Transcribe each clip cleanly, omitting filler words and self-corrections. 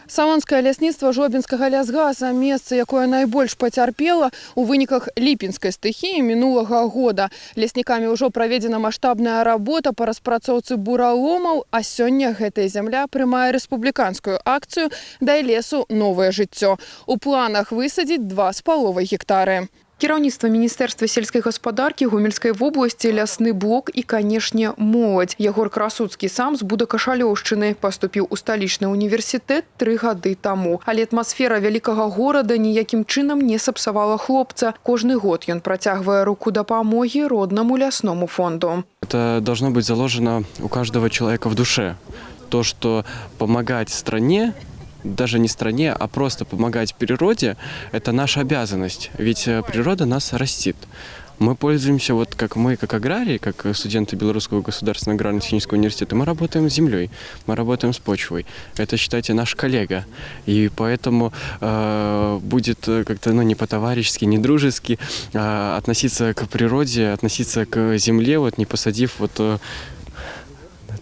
Салонскае лясніцтва Жлобінскага лясгаса, месца, якое найбольш пацярпела у выніках ліпенскай стыхіі мінулага года. Леснікамі ўжо праведзена маштабная работа па распрацоўцы бураломаў, а сёння гэтая зямля прымае рэспубліканскую акцыю «Дай лесу новае жыццё». У планах высадзіць 2,5 гектары. Кіраўніцтва Міністэрства сельскай гаспадаркі Гомельскай вобласці, лясны блок і, канешне, моладзь. Ягор Красуцкі сам з Будакашалёўшчыны паступіў у сталічны універсітэт 3 гады таму. Але атмасфера вялікага горада ніякім чынам не сапсавала хлопца. Кожны год ён працягвае руку дапамогі роднаму лясному фонду. Это должно быть заложено у каждого человека в душе. То, что помогать стране, даже не стране, а просто помогать природе, это наша обязанность. Ведь природа нас растит. Мы пользуемся, как аграрии, как студенты Белорусского государственного аграрно-технического университета, мы работаем с землей, мы работаем с почвой. Это, считайте, наш коллега. И поэтому будет как-то не по-товарищески, не дружески относиться к природе, относиться к земле, не посадив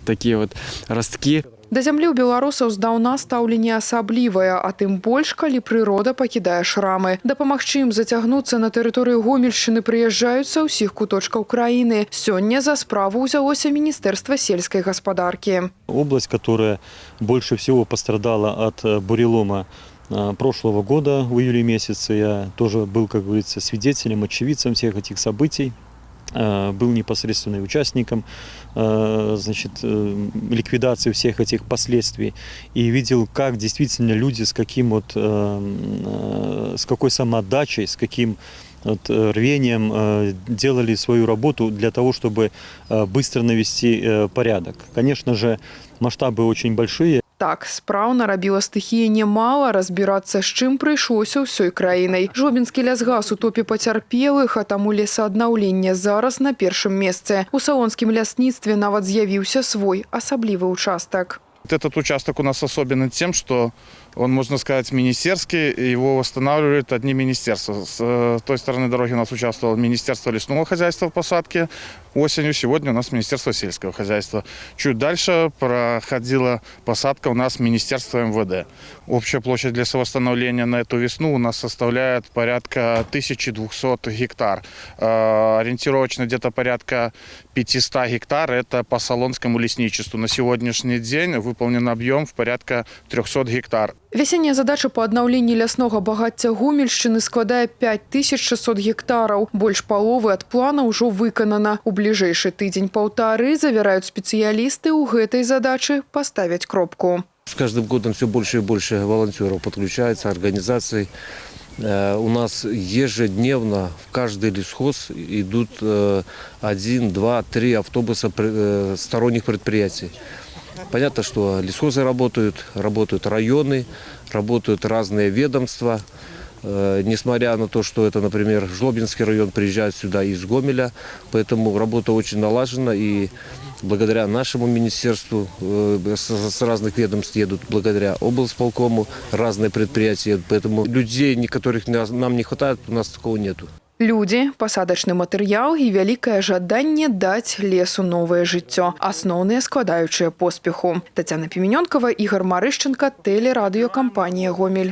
такие ростки. Да зямлі ў беларусаў здаўна стаўленне асаблівае, а тым больш, калі прырода пакідае шрамы. Дапамагчы ім зацягнуцца на тэрыторыю Гомельшчыны прыязджаюць са ўсіх куточкаў краіны. Сёння за справу ўзялося Министерство сельской гаспадарки. Область, которая больше всего пострадала от бурелома прошлого года, в июле месяце, я тоже был, как говорится, свидетелем, очевидцем всех этих событий. Был непосредственным участником ликвидации всех этих последствий и видел, как действительно люди с какой самоотдачей, с каким рвением делали свою работу для того, чтобы быстро навести порядок. Конечно же, масштабы очень большие. Так, спраў нарабіла стыхія немало, разбірацца з чым прыйшлося ўсёй краінай. Жлобінскі лясгас у топе пацярпелых, а таму лесааднаўленне зараз на першым месцы. У салонскім лясніцтве нават з'явіўся свой асаблівы участак. Этот участок у нас особенный тем, что он, можно сказать, министерский, его восстанавливают одни министерства. С той стороны дороги у нас участвовало Министерство лесного хозяйства в посадке осенью, сегодня у нас Министерство сельского хозяйства. Чуть дальше проходила посадка у нас Министерство МВД. Общая площадь лесовосстановления на эту весну у нас составляет порядка 1200 гектар. Ориентировочно где-то порядка 500 гектар это по Салонскому лесничеству. На сегодняшний день выполнен объем в порядка 300 гектар. Весенняя задача по аднаўленні ляснога багацця Гомельшчыны складае 5600 гектараў. Больш паловы ад плана ўжо выканана. У бліжэйшы тыдзень-паўтары, завяраюць спецыялісты, у гэтай задачы паставяць кропку. С каждым годом все больше и больше волонтеров подключается, организаций. У нас ежедневно в каждый лесхоз идут 1, 2, 3 автобуса сторонних предприятий. Понятно, что лесхозы работают районы, работают разные ведомства. Несмотря на то, что это, например, Жлобинский район приезжает сюда из Гомеля, поэтому работа очень налажена, и благодаря нашему министерству с разных ведомств едут, благодаря облсполкому разные предприятия едут, поэтому людей, которых нам не хватает, у нас такого нету. Людзі, пасадачны матэрыял і вялікае жаданне даць лесу новае жыццё. Асноўныя складаючыя поспеху. Тацяна Піменёнкава, Ігор Марышченка, тэлерадыёкампанія «Гомель».